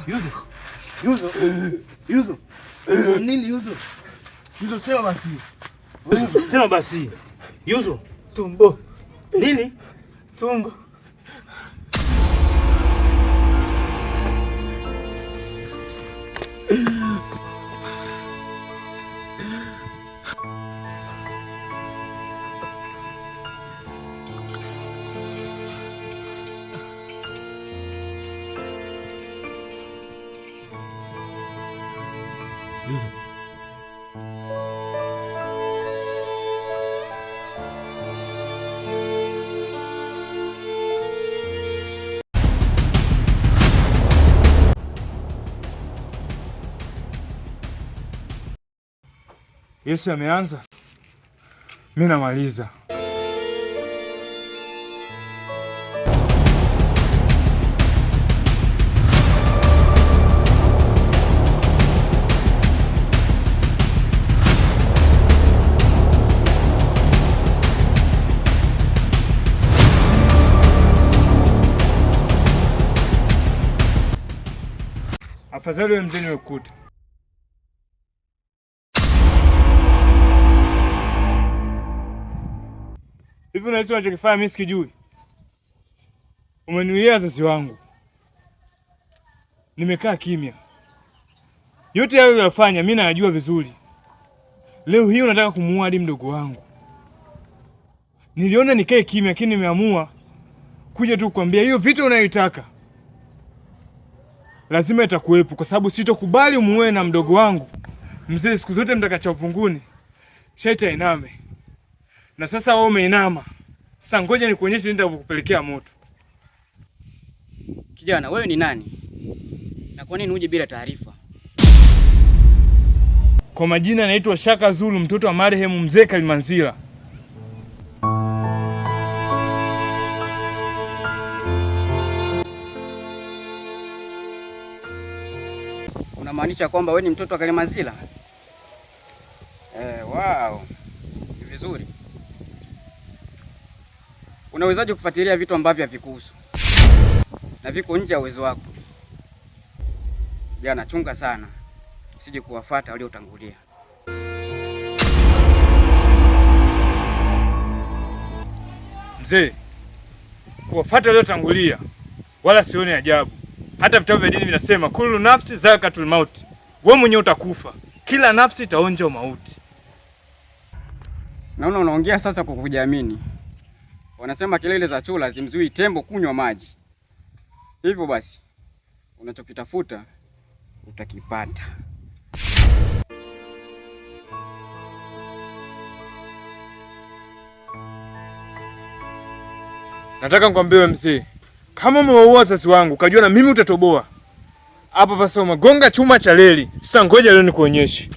Yuzo. Yuzo. Yuzo. Nini Yuzo? Yuzo sema basi. Yuzo sema basi. Yuzo. Tumbo. Nini? Tumbo. Yuzo. Yesu ameanza, mimi namaliza. Afadhali wewe mzee nimekuta. Hivi unahisi unachokifanya mimi sikijui? Umeniulia wazazi wangu. Nimekaa kimya. Yote hayo unayofanya mimi najua vizuri. Leo hii unataka kumuua hadi mdogo wangu. Niliona nikae kimya, lakini nimeamua kuja tu kukwambia hiyo vita unayoitaka lazima itakuwepo, kwa sababu sitokubali umuue na mdogo wangu. Mzee, siku zote mtakacha uvunguni shaita iname. Na sasa wewe umeinama. Sasa ngoja nikuonyeshe nitakupelekea moto. Kijana, wewe ni nani? Na kwa nini uje bila taarifa? Kwa majina naitwa Shaka Zulu, mtoto wa marehemu mzee Kalimanzila. Unamaanisha kwamba wewe ni mtoto wa Kalimanzila? Wow. Ni vizuri. Unawezaje kufuatilia vitu ambavyo havikuhusu na viko nje ya uwezo wako? Jana chunga sana usije kuwafuata waliotangulia. Mzee, kuwafuata waliotangulia wala sioni ajabu. Hata vitabu vya dini vinasema kullu nafsi zakatul maut. Wewe mwenyewe utakufa. Kila nafsi itaonja mauti. Naona unaongea sasa kwa kujiamini. Wanasema kelele za chura zimzui tembo kunywa maji. Hivyo basi, unachokitafuta utakipata. Nataka nikwambie mzee, kama umewaua wazazi wangu, ukajua na mimi utatoboa. Hapa basi umegonga chuma cha reli. Sasa ngoja leo nikuonyeshe.